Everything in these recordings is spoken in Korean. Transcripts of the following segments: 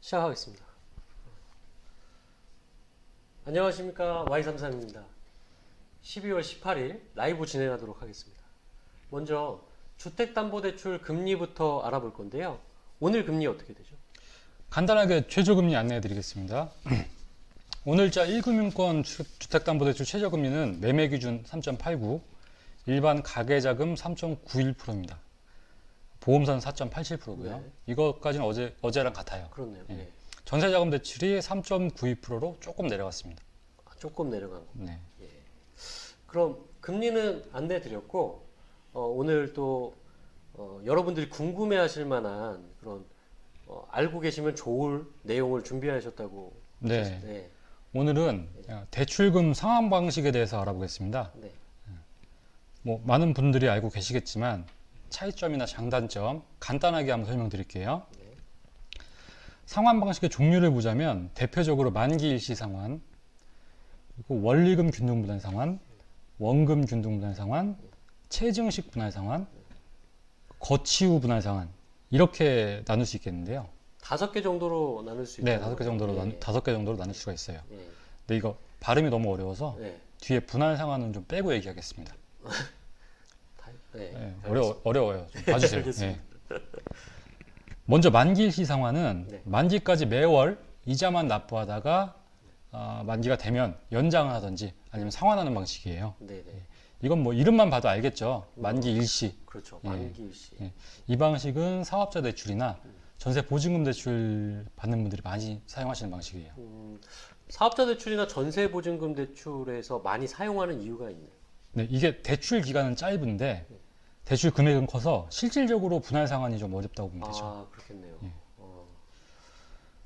시작하겠습니다. 안녕하십니까, Y33입니다. 12월 18일 라이브 진행하도록 하겠습니다. 먼저 주택담보대출 금리부터 알아볼 건데요. 오늘 금리 어떻게 되죠? 간단하게 최저금리 안내해 드리겠습니다. 오늘자 1금융권 주택담보대출 최저금리는 매매 기준 3.89, 일반 가계자금 3.91%입니다. 보험사는 4.87%고요. 네. 이것까지는 어제랑 같아요. 그렇네요. 예. 네. 전세자금 대출이 3.92%로 조금 내려갔습니다. 조금 내려간 거. 네. 그럼 금리는 안내 드렸고, 오늘 또 여러분들이 궁금해하실 만한 그런 알고 계시면 좋을 내용을 준비하셨다고. 네. 네. 오늘은 대출금 상환 방식에 대해서 알아보겠습니다. 네. 뭐 많은 분들이 알고 계시겠지만 차이점이나 장단점 간단하게 한번 설명드릴게요. 네. 상환 방식의 종류를 보자면 대표적으로 만기 일시 상환, 그리고 원리금 균등 분할 상환, 원금 균등 분할 상환, 체증식 분할 상환, 거치 후 분할 상환 이렇게 나눌 수 있겠는데요. 5개 정도로 나눌 수 있나요? 네, 5개 정도로 네. 5개 정도로 나눌 수가 있어요. 네. 근데 이거 발음이 너무 어려워서 네. 뒤에 분할 상환은 좀 빼고 얘기하겠습니다. 네. 네, 어려워요. 좀 봐주세요. 알겠습니다. 네. 먼저 만기 일시 상환은 네. 만기까지 매월 이자만 납부하다가 만기가 되면 연장을 하든지 아니면 상환하는 방식이에요. 네. 네. 이건 뭐 이름만 봐도 알겠죠. 만기 일시. 그렇죠. 예. 만기 일시. 예. 이 방식은 사업자 대출이나 전세 보증금 대출 받는 분들이 많이 사용하시는 방식이에요. 사업자 대출이나 전세 보증금 대출에서 많이 사용하는 이유가 있나요? 네, 이게 대출 기간은 짧은데 대출 금액은 커서 실질적으로 분할 상환이 좀 어렵다고 보면 되죠. 아, 그렇겠네요. 예. 어,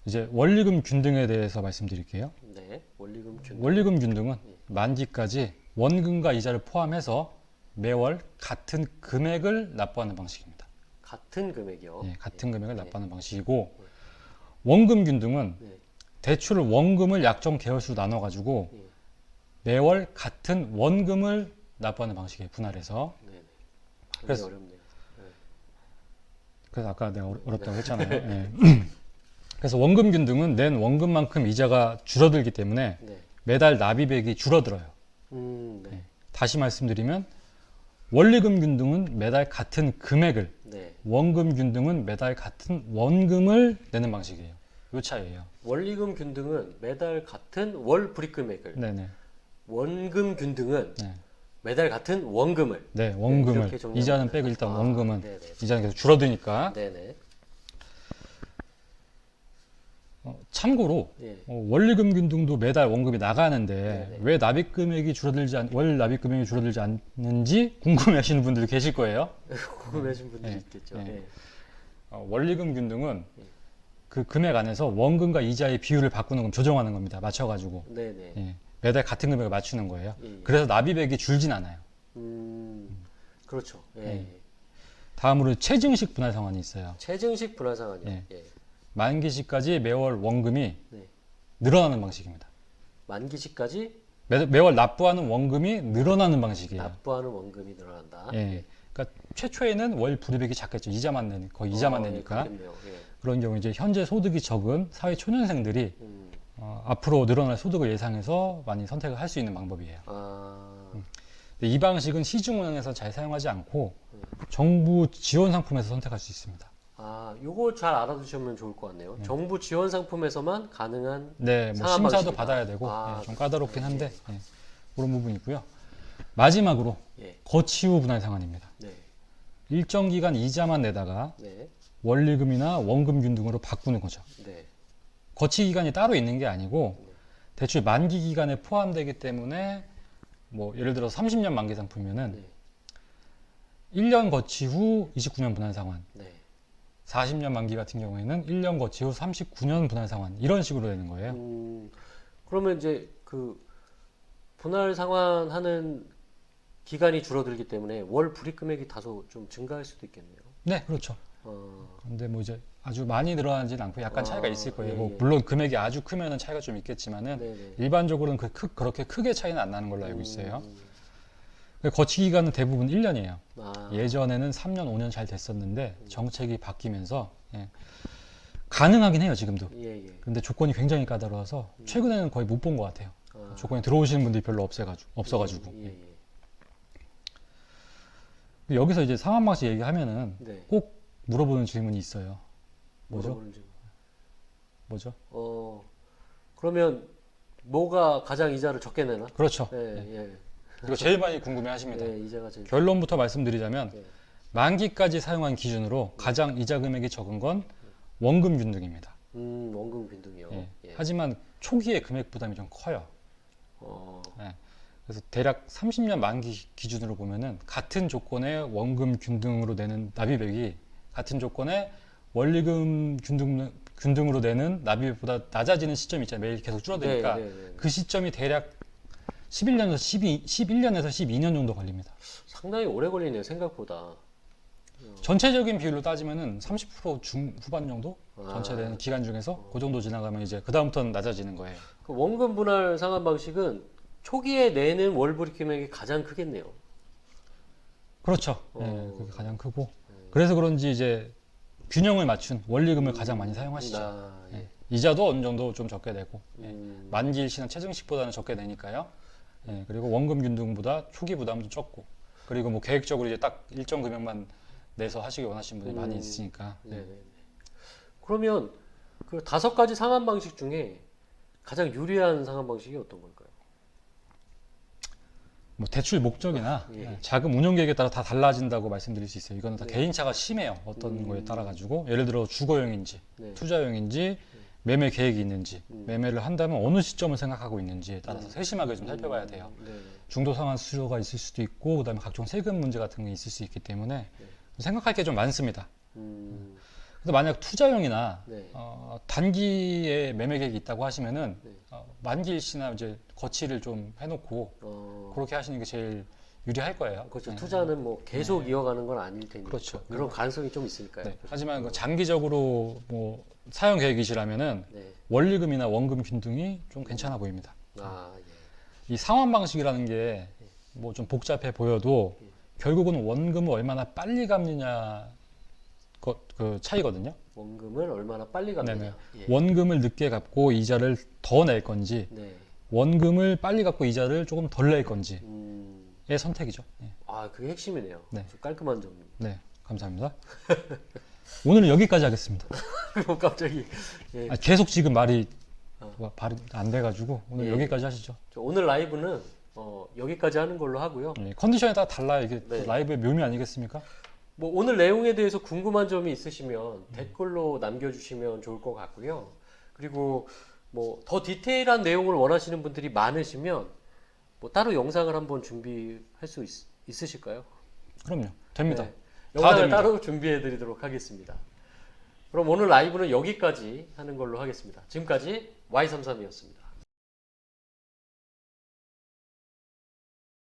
이제 원리금 균등에 대해서 말씀드릴게요. 네. 원리금 균등. 원리금 균등은 만기까지 원금과 이자를 포함해서 매월 같은 금액을 납부하는 방식입니다. 같은 금액이요. 예, 같은 금액을 네. 납부하는 방식이고, 원금 균등은 네. 대출을 원금을 약정 계열수로 나눠 가지고 네. 매월 같은 원금을 납부하는 방식이에요. 분할해서. 네. 그래서- 어렵네요. 네. 그래서 아까 내가 어렵다고 했잖아요. 예. 그래서 원금 균등은 낸 원금만큼 이자가 줄어들기 때문에 네. 매달 납입액이 줄어들어요. 네. 다시 말씀드리면 원리금 균등은 매달 같은 금액을, 네. 원금 균등은 매달 같은 원금을 내는 방식이에요. 요 차이예요. 원리금 균등은 매달 같은 월 불입 금액을, 네네. 원금 균등은 네. 매달 같은 원금을. 네, 원금을. 이렇게 정리하면 이자는 돼요. 빼고 일단 아, 원금은. 네네. 이자는 계속 줄어드니까. 네네. 참고로 예. 원리금 균등도 매달 원금이 나가는데 네네. 왜 납입 금액이 월 납입 금액이 줄어들지 않는지 궁금해하시는 분들도 계실 거예요. 궁금해하신 분들이 네. 있겠죠. 네. 네. 원리금 균등은 그 금액 안에서 원금과 이자의 비율을 바꾸는 건 조정하는 겁니다. 맞춰가지고 네네. 예, 매달 같은 금액을 맞추는 거예요. 예, 예. 그래서 납입액이 줄진 않아요. 그렇죠. 예. 네. 다음으로 체증식 분할 상환이 있어요. 체증식 분할 상환이요. 예. 예. 만기시까지 매월 원금이 네. 늘어나는 방식입니다. 만기시까지 매월 납부하는 원금이 늘어나는 방식이에요. 납부하는 원금이 늘어난다. 예. 그러니까 최초에는 월 불입액이 작겠죠. 이자만 내니 거의 이자만 내니까. 그렇겠네요. 예. 그런 경우 이제 현재 소득이 적은 사회 초년생들이 음. 앞으로 늘어날 소득을 예상해서 많이 선택을 할 수 있는 방법이에요. 아. 근데 이 방식은 시중은행에서 잘 사용하지 않고 정부 지원 상품에서 선택할 수 있습니다. 아, 요거 잘 알아두시면 좋을 것 같네요. 정부 지원 상품에서만 가능한. 네, 뭐 상환 심사도 방식이다. 받아야 되고 아, 좀 까다롭긴 한데 그런 부분이 있고요. 마지막으로 예. 거치 후 분할 상환입니다. 네. 일정 기간 이자만 내다가 네. 원리금이나 원금 균등으로 바꾸는 거죠. 네. 거치 기간이 따로 있는 게 아니고 대출 만기 기간에 포함되기 때문에 뭐 예를 들어 30년 만기 상품이면은 네. 1년 거치 후 29년 분할 상환, 네. 40년 만기 같은 경우에는 1년 거치 후 39년 분할 상환 이런 식으로 되는 거예요. 그러면 이제 그 분할 상환하는 기간이 줄어들기 때문에 월 불입 금액이 다소 좀 증가할 수도 있겠네요. 네, 그렇죠. 근데 뭐 이제 아주 많이 늘어나지는 않고 약간 차이가 있을 거예요. 예, 뭐 예. 물론 금액이 아주 크면은 차이가 좀 있겠지만은 네네. 일반적으로는 그렇게 크게 차이는 안 나는 걸로 알고 있어요. 거치 기간은 대부분 1년이에요. 아. 예전에는 3년, 5년 잘 됐었는데 정책이 바뀌면서 가능하긴 해요 지금도. 예, 예. 근데 조건이 굉장히 까다로워서 최근에는 거의 못 본 것 같아요. 아, 조건에 들어오시는 분들이 별로 없어가지고. 예, 예. 여기서 이제 상환 방식 얘기하면은 네. 꼭 물어보는 질문이 있어요. 뭐죠? 물어보는 질문. 뭐죠? 그러면 뭐가 가장 이자를 적게 내나? 그렇죠. 예, 예. 이거 제일 많이 궁금해하십니다. 예, 이자가 제일 결론부터 말씀드리자면 예. 만기까지 사용한 기준으로 가장 이자 금액이 적은 건 원금 균등입니다. 원금 빈둥이요. 예. 예. 하지만 초기에 금액 부담이 좀 커요. 어, 그래서 대략 30년 만기 기준으로 보면은 같은 조건의 원금 균등으로 내는 납입액이 같은 조건의 원리금 균등으로 내는 납입액보다 낮아지는 시점이 있잖아요. 매일 계속 줄어드니까 네, 네, 네. 그 시점이 대략 11년에서 12년 정도 걸립니다. 상당히 오래 걸리네요, 생각보다. 전체적인 비율로 따지면은 30% 중후반 정도? 아. 전체 되는 기간 중에서 그 정도 지나가면 이제 그다음부터는 낮아지는 거예요. 그 원금 분할 상환 방식은 초기에 내는 월불입 금액이 가장 크겠네요. 그렇죠. 예, 어. 그게 가장 크고. 그래서 그런지 이제 균형을 맞춘 원리금을 가장 많이 사용하시죠. 아, 예. 예. 이자도 어느 정도 좀 적게 내고 예. 음, 만기 일시나 최증식보다는 적게 내니까요. 예. 그리고 원금 균등보다 초기 부담도 적고 그리고 뭐 계획적으로 이제 딱 일정 금액만 내서 하시기 원하시는 분이 많이 있으니까 네, 네, 네. 그러면 그 5가지 상환 방식 중에 가장 유리한 상환 방식이 어떤 걸까요? 뭐 대출 목적이나 예. 자금 운용 계획에 따라 다 달라진다고 말씀드릴 수 있어요. 이거는 다 네. 개인차가 심해요. 어떤 거에 따라 가지고 예를 들어 주거용인지 네. 투자용인지 매매 계획이 있는지 매매를 한다면 어느 시점을 생각하고 있는지에 따라서 세심하게 좀 살펴봐야 돼요. 네. 중도 상환 수요가 있을 수도 있고 그다음에 각종 세금 문제 같은 게 있을 수 있기 때문에 생각할 게 좀 많습니다. 음, 근데 만약 투자용이나 네. 단기에 매매 계획이 있다고 하시면은 네. 만기 일시나 이제 거치를 좀 해놓고 그렇게 하시는 게 제일 유리할 거예요. 그렇죠. 네. 투자는 뭐 계속 이어가는 건 아닐 테니까. 그렇죠. 그런 가능성이 좀 있으니까요. 네. 하지만 그 장기적으로 뭐 사용 계획이시라면은 네. 원리금이나 원금 균등이 좀 괜찮아 보입니다. 아, 예. 이 상환 방식이라는 게 뭐 좀 복잡해 보여도 결국은 원금을 얼마나 빨리 갚느냐 그 차이거든요. 원금을 얼마나 빨리 갚느냐. 예. 원금을 늦게 갚고 이자를 더 낼 건지 네. 원금을 빨리 갚고 이자를 조금 덜 낼 건지의 선택이죠. 예. 아, 그게 핵심이네요. 네. 아주 깔끔한 점. 네, 감사합니다. 오늘은 여기까지 하겠습니다. 그리고 갑자기 예. 계속 지금 말이 안 돼가지고 오늘 예. 여기까지 하시죠. 오늘 라이브는 여기까지 하는 걸로 하고요. 예, 컨디션에 따라 달라요. 이게 네. 라이브의 묘미 아니겠습니까? 뭐 오늘 내용에 대해서 궁금한 점이 있으시면 댓글로 남겨주시면 좋을 것 같고요. 그리고 뭐 더 디테일한 내용을 원하시는 분들이 많으시면 뭐 따로 영상을 한번 준비할 수 있으실까요? 그럼요. 됩니다. 네. 다 영상을 됩니다. 따로 준비해 드리도록 하겠습니다. 그럼 오늘 라이브는 여기까지 하는 걸로 하겠습니다. 지금까지 Y33이었습니다.